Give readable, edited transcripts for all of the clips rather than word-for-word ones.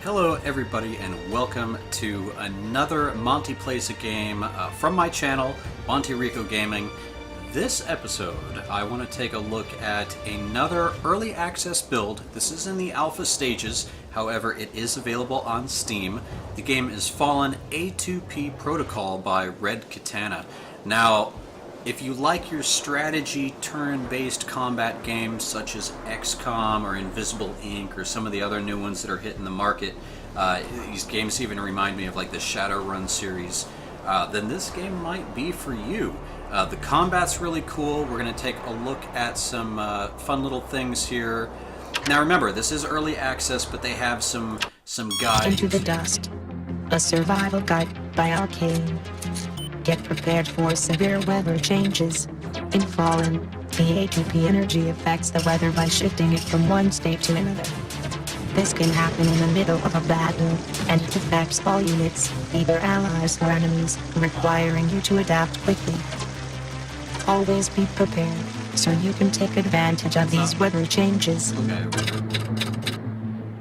Hello everybody and welcome to another Monty Plays a Game from my channel, Monty Rico Gaming. This episode I want to take a look at another early access build. This is in the alpha stages, however it is available on Steam. The game is Fallen A2P Protocol by Red Katana. Now, if you like your strategy turn-based combat games such as XCOM or Invisible Ink or some of the other new ones that are hitting the market, these games even remind me of like the Shadowrun series, then this game might be for you. The combat's really cool. We're going to take a look at some fun little things here. Now remember, this is early access, but they have some guides. Into the Dust, a survival guide by Arcane. Get prepared for severe weather changes. In Fallen, the A2P energy affects the weather by shifting it from one state to another. This can happen in the middle of a battle, and it affects all units, either allies or enemies, requiring you to adapt quickly. Always be prepared, so you can take advantage of these weather changes. Okay.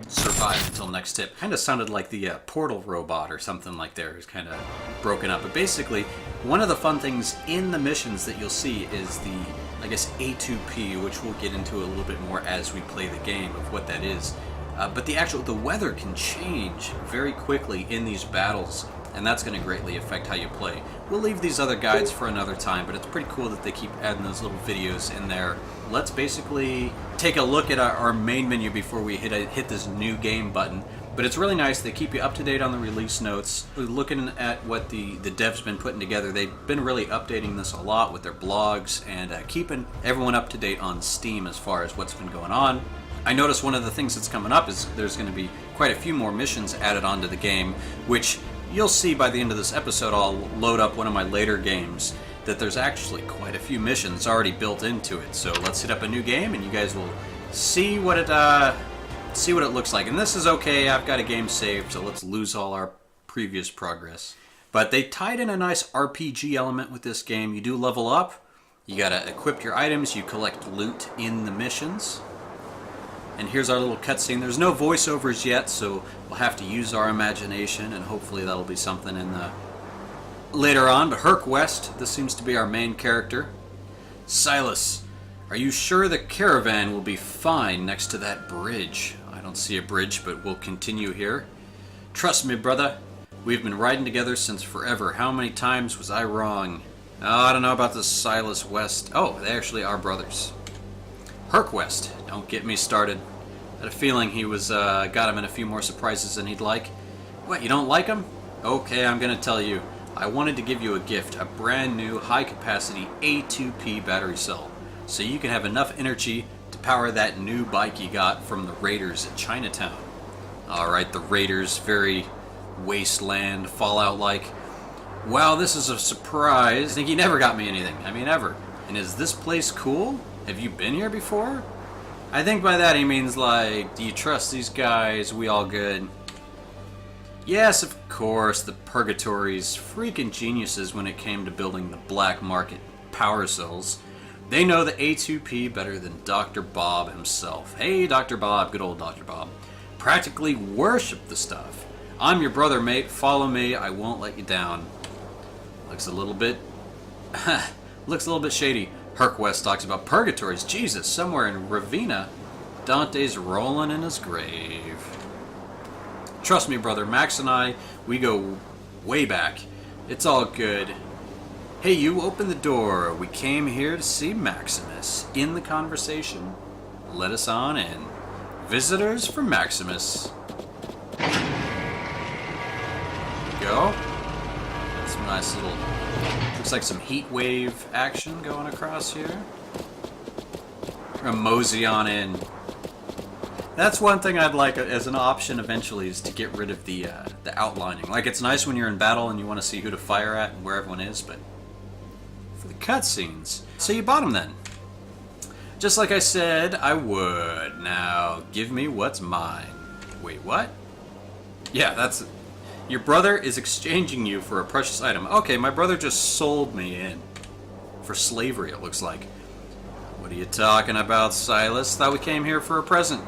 Survive until next tip. Kind of sounded like the portal robot or something like there. It's kind of broken up. But basically, one of the fun things in the missions that you'll see is the, I guess, A2P, which we'll get into a little bit more as we play the game of what that is. But the weather can change very quickly in these battles, and that's going to greatly affect how you play. We'll leave these other guides for another time, but it's pretty cool that they keep adding those little videos in there. Let's basically take a look at our main menu before we hit this new game button. But it's really nice. They keep you up to date on the release notes. Looking at what the devs been putting together, they've been really updating this a lot with their blogs and keeping everyone up to date on Steam as far as what's been going on. I noticed one of the things that's coming up is there's going to be quite a few more missions added onto the game, which you'll see by the end of this episode. I'll load up one of my later games that there's actually quite a few missions already built into it. So let's hit up a new game and you guys will see what it looks like. And this is okay, I've got a game saved, so let's lose all our previous progress. But they tied in a nice RPG element with this game. You do level up, you gotta equip your items, you collect loot in the missions. And here's our little cutscene. There's no voiceovers yet, so we'll have to use our imagination, and hopefully that'll be something in the later on. But Herc West, this seems to be our main character. Silas, are you sure the caravan will be fine next to that bridge? I don't see a bridge, but we'll continue here. Trust me, brother. We've been riding together since forever. How many times was I wrong? Oh, I don't know about this Silas West. Oh, they actually are brothers. Herc West, don't get me started. I had a feeling he was got him in a few more surprises than he'd like. What, you don't like him? Okay, I'm gonna tell you. I wanted to give you a gift, a brand new high-capacity A2P battery cell, so you can have enough energy to power that new bike you got from the Raiders at Chinatown. Alright, the Raiders, very wasteland, Fallout-like. Wow, this is a surprise. I think he never got me anything. I mean, ever. And is this place cool? Have you been here before? I think by that he means like, do you trust these guys? We all good? Yes, of course, the Purgatory's freaking geniuses when it came to building the black market power cells. They know the A2P better than Dr. Bob himself. Hey, Dr. Bob, good old Dr. Bob. Practically worship the stuff. I'm your brother, mate. Follow me. I won't let you down. Looks a little bit shady. Herc West talks about purgatories. Jesus, somewhere in Ravenna, Dante's rolling in his grave. Trust me, brother, Max and I, we go way back. It's all good. Hey, you open the door. We came here to see Maximus. In the conversation, let us on in. Visitors for Maximus. Go. Some nice little... Looks like some heat wave action going across here. We're gonna mosey on in. That's one thing I'd like as an option eventually, is to get rid of the outlining. Like, it's nice when you're in battle and you want to see who to fire at and where everyone is, but for the cutscenes. So you bought them then. Just like I said I would. Now, give me what's mine. Wait, what? Yeah, that's... Your brother is exchanging you for a precious item. Okay, my brother just sold me in. For slavery, it looks like. What are you talking about, Silas? Thought we came here for a present.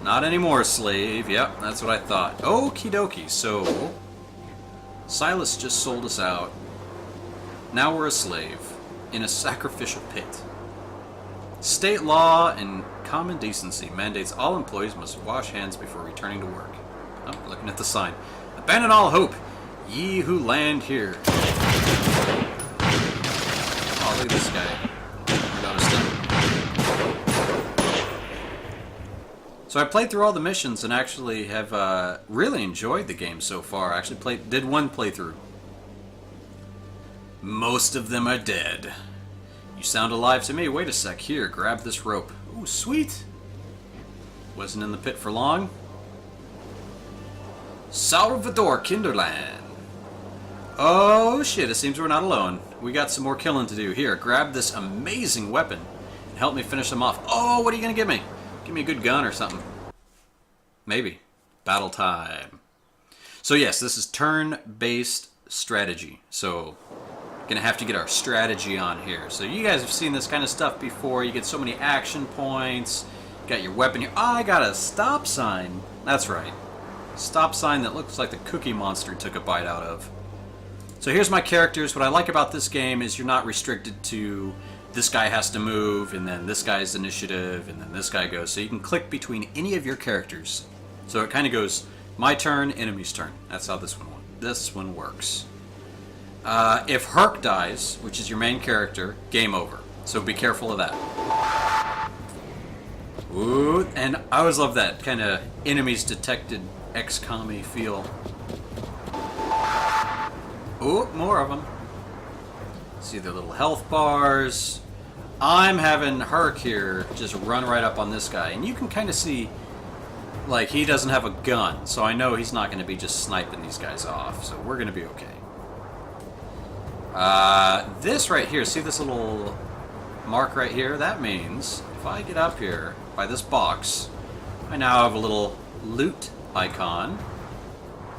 Not anymore, slave. Yep, that's what I thought. Okie dokie. So, Silas just sold us out. Now we're a slave in a sacrificial pit. State law and common decency mandates all employees must wash hands before returning to work. Oh, looking at the sign. Abandon all hope, ye who land here. Oh, look at this guy. Noticed him. So I played through all the missions and actually have really enjoyed the game so far. I actually did one playthrough. Most of them are dead. You sound alive to me. Wait a sec. Here, grab this rope. Ooh, sweet. Wasn't in the pit for long. Salvador Kinderland. Oh shit, it seems we're not alone. We got some more killing to do. Here, grab this amazing weapon and help me finish them off. Oh, what are you gonna give me? Give me a good gun or something. Maybe. Battle time. So yes, this is turn-based strategy. So, gonna have to get our strategy on here. So you guys have seen this kind of stuff before. You get so many action points. Got your weapon here. Oh, I got a stop sign. That's right. Stop sign that looks like the Cookie Monster took a bite out of. So here's my characters. What I like about this game is you're not restricted to this guy has to move, and then this guy's initiative, and then this guy goes. So you can click between any of your characters. So it kind of goes my turn, enemy's turn. That's how this one works. If Herc dies, which is your main character, game over. So be careful of that. Ooh, and I always love that kind of enemies detected XCOM-y feel. Ooh, more of them. See the little health bars. I'm having Herc here just run right up on this guy. And you can kind of see, like, he doesn't have a gun. So I know he's not going to be just sniping these guys off. So we're going to be okay. This right here, see this little mark right here? That means if I get up here by this box, I now have a little loot icon.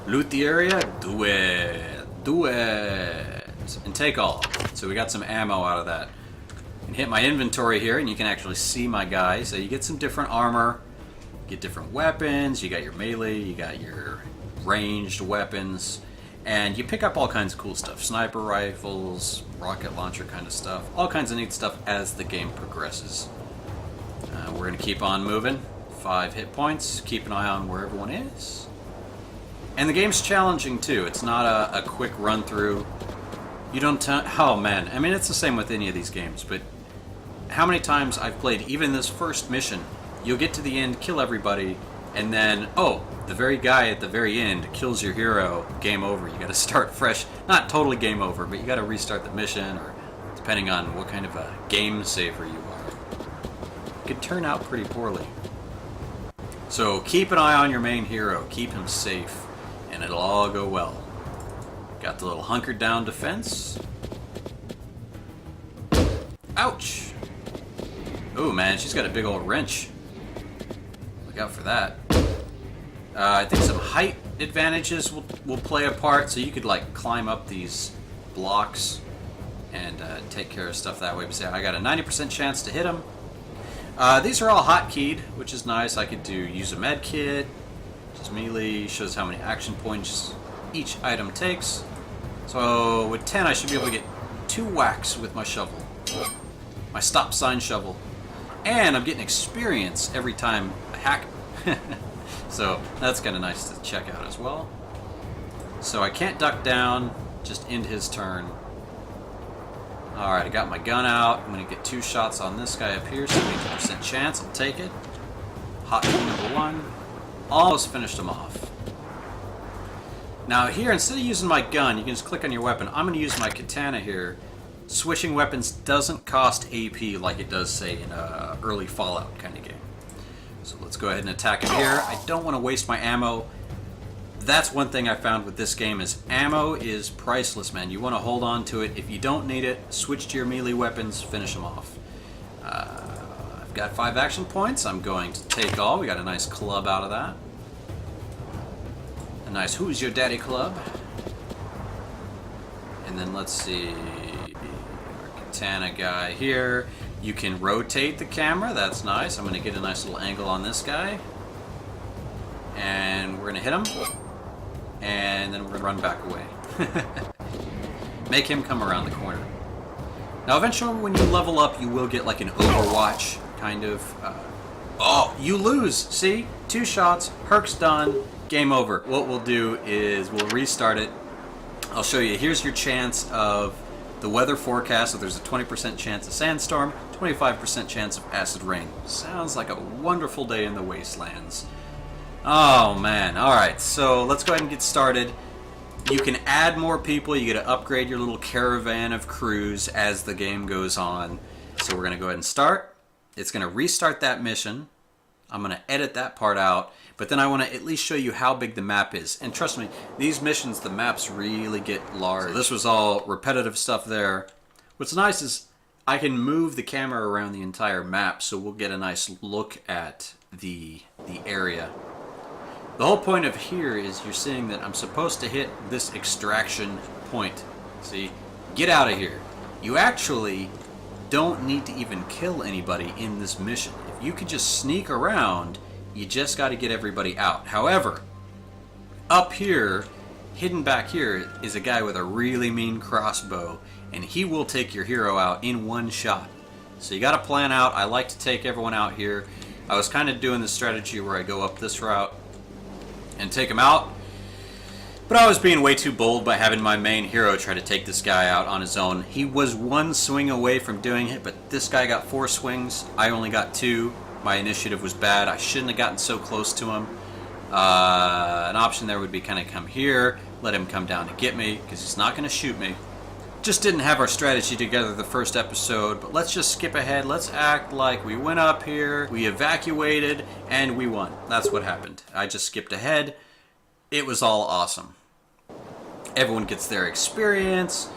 Loot the area, do it, do it, and take all. So we got some ammo out of that. And hit my inventory here, and you can actually see my guy. So you get some different armor, get different weapons. You got your melee, you got your ranged weapons. And you pick up all kinds of cool stuff. Sniper rifles, rocket launcher kind of stuff. All kinds of neat stuff as the game progresses. We're going to keep on moving. 5 hit points. Keep an eye on where everyone is. And the game's challenging too. It's not a quick run through. You don't... oh man. I mean, it's the same with any of these games. But how many times I've played, even this first mission, you'll get to the end, kill everybody, and then, oh, the very guy at the very end kills your hero, game over. You gotta start fresh. Not totally game over, but you gotta restart the mission, or depending on what kind of a game saver you are. It could turn out pretty poorly. So keep an eye on your main hero, keep him safe, and it'll all go well. Got the little hunkered down defense. Ouch! Oh man, she's got a big old wrench. Look out for that. I think some height advantages will play a part, so you could like climb up these blocks and take care of stuff that way. But say I got a 90% chance to hit them. These are all hotkeyed, which is nice. I could use a med kit, just melee, shows how many action points each item takes. So with 10, I should be able to get 2 whacks with my shovel, my stop sign shovel, and I'm getting experience every time I hack. So that's kind of nice to check out as well. So I can't duck down, just end his turn. Alright, I got my gun out. I'm going to get 2 shots on this guy up here, 70% chance. I'll take it. Hotkey number 1. Almost finished him off. Now here, instead of using my gun, you can just click on your weapon. I'm going to use my katana here. Switching weapons doesn't cost AP like it does, say, in a early Fallout kind of game. So let's go ahead and attack him here. I don't want to waste my ammo. That's one thing I found with this game is ammo is priceless, man. You want to hold on to it. If you don't need it, switch to your melee weapons, finish them off. I've got 5 action points. I'm going to take all. We got a nice club out of that. A nice Who's Your Daddy club. And then let's see, our katana guy here. You can rotate the camera, that's nice. I'm going to get a nice little angle on this guy. And we're going to hit him. And then we're going to run back away. Make him come around the corner. Now, eventually, when you level up, you will get like an Overwatch kind of... oh, you lose! See? 2 shots, Herc's done, game over. What we'll do is we'll restart it. I'll show you. Here's your chance of the weather forecast. So there's a 20% chance of sandstorm, 25% chance of acid rain. Sounds like a wonderful day in the wastelands. Oh, man. Alright, so let's go ahead and get started. You can add more people. You get to upgrade your little caravan of crews as the game goes on. So we're going to go ahead and start. It's going to restart that mission. I'm going to edit that part out. But then I want to at least show you how big the map is. And trust me, these missions, the maps really get large. So this was all repetitive stuff there. What's nice is I can move the camera around the entire map, so we'll get a nice look at the area. The whole point of here is you're seeing that I'm supposed to hit this extraction point. See? Get out of here. You actually don't need to even kill anybody in this mission. If you could just sneak around, you just got to get everybody out. However, up here, hidden back here, is a guy with a really mean crossbow, and he will take your hero out in one shot. So you got to plan out. I like to take everyone out here. I was kind of doing the strategy where I go up this route and take him out, but I was being way too bold by having my main hero try to take this guy out on his own. He was 1 swing away from doing it, but this guy got 4 swings. I only got 2. My initiative was bad. I shouldn't have gotten so close to him. An option there would be kind of come here, let him come down to get me, because he's not going to shoot me. Just didn't have our strategy together the first episode, but let's just skip ahead. Let's act like we went up here, we evacuated, and we won. That's what happened. I just skipped ahead. It was all awesome. Everyone gets their experience.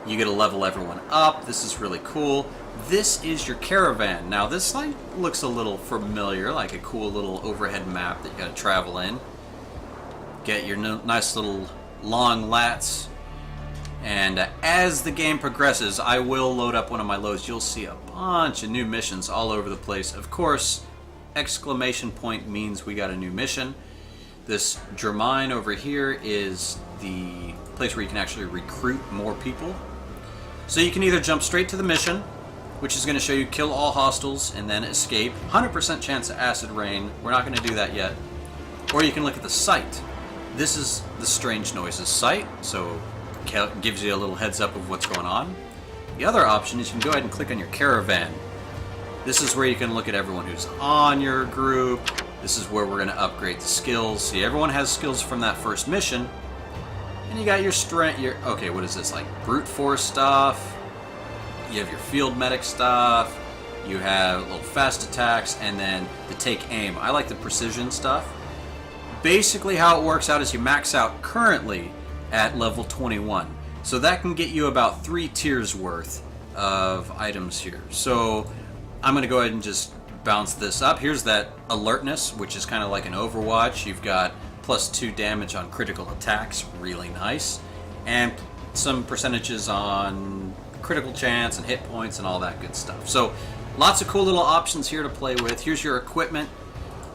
You get to level everyone up. This is really cool. This is your caravan. Now this like looks a little familiar, like a cool little overhead map that you got to travel in. Get your nice little long lats. And as the game progresses, I will load up one of my loads. You'll see a bunch of new missions all over the place. Of course, exclamation point means we got a new mission. This Germine over here is the place where you can actually recruit more people. So you can either jump straight to the mission, which is going to show you kill all hostiles and then escape. 100% chance of acid rain. We're not going to do that yet. Or you can look at the site. This is the Strange Noises site, so gives you a little heads up of what's going on. The other option is you can go ahead and click on your caravan. This is where you can look at everyone who's on your group. This is where we're going to upgrade the skills. See, everyone has skills from that first mission. And you got your strength, okay, what is this, like brute force stuff. You have your field medic stuff. You have little fast attacks, and then the take aim. I like the precision stuff. Basically how it works out is you max out currently at level 21. So that can get you about 3 tiers worth of items here. So I'm going to go ahead and just bounce this up. Here's that alertness, which is kind of like an Overwatch. You've got +2 damage on critical attacks, really nice. And some percentages on critical chance and hit points and all that good stuff. So lots of cool little options here to play with. Here's your equipment.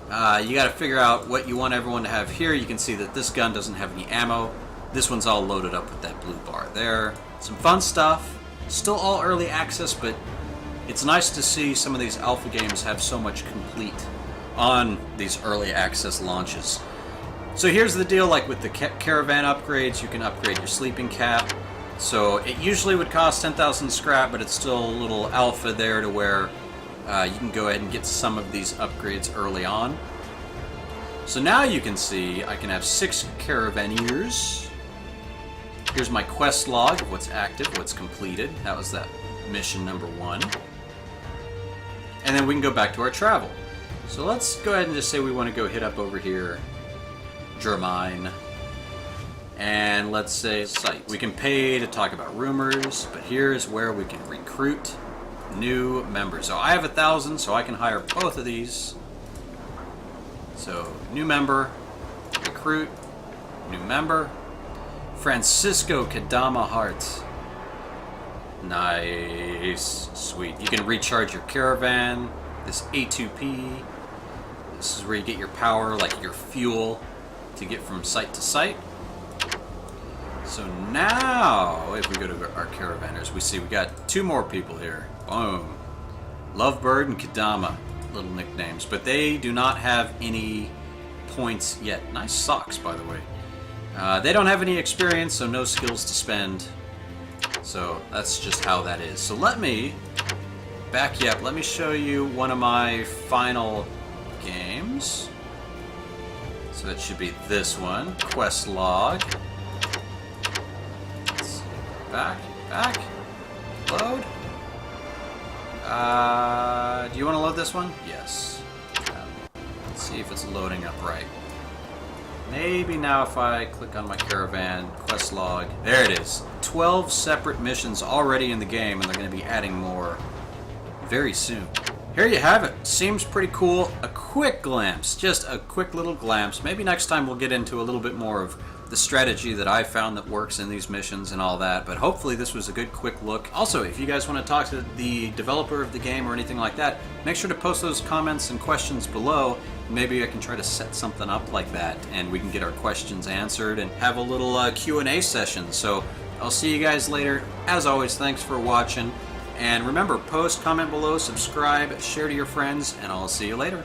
You got to figure out what you want everyone to have here. You can see that this gun doesn't have any ammo. This one's all loaded up with that blue bar there. Some fun stuff. Still all early access, but it's nice to see some of these alpha games have so much complete on these early access launches. So here's the deal, like with the caravan upgrades, you can upgrade your sleeping cap. So it usually would cost 10,000 scrap, but it's still a little alpha there to where you can go ahead and get some of these upgrades early on. So now you can see I can have 6 caravaneers. Here's my quest log of what's active, what's completed. That was that mission number 1. And then we can go back to our travel. So let's go ahead and just say we want to go hit up over here, Germine. And let's say site. We can pay to talk about rumors, but here's where we can recruit new members. So I have 1,000, so I can hire both of these. So new member, recruit, new member. Francisco Kadama Hart. Nice. Sweet. You can recharge your caravan. This A2P. This is where you get your power, like your fuel, to get from site to site. So now, if we go to our caravanners, we see we got 2 more people here. Boom. Lovebird and Kadama, little nicknames, but they do not have any points yet. Nice socks, by the way. They don't have any experience, so no skills to spend. So that's just how that is. So let me back you up. Let me show you one of my final games. So that should be this one. Quest log. Let's see. Back. Load. Do you want to load this one? Yes. Let's see if it's loading up right. Maybe now if I click on my caravan, quest log, there it is. 12 separate missions already in the game, and they're going to be adding more very soon. Here you have it. Seems pretty cool. A quick glimpse, just a quick little glimpse. Maybe next time we'll get into a little bit more of the strategy that I found that works in these missions and all that, but hopefully this was a good quick look. Also, if you guys want to talk to the developer of the game or anything like that, make sure to post those comments and questions below. Maybe I can try to set something up like that and we can get our questions answered and have a little Q&A session. So I'll see you guys later. As always, thanks for watching. And remember, post, comment below, subscribe, share to your friends, and I'll see you later.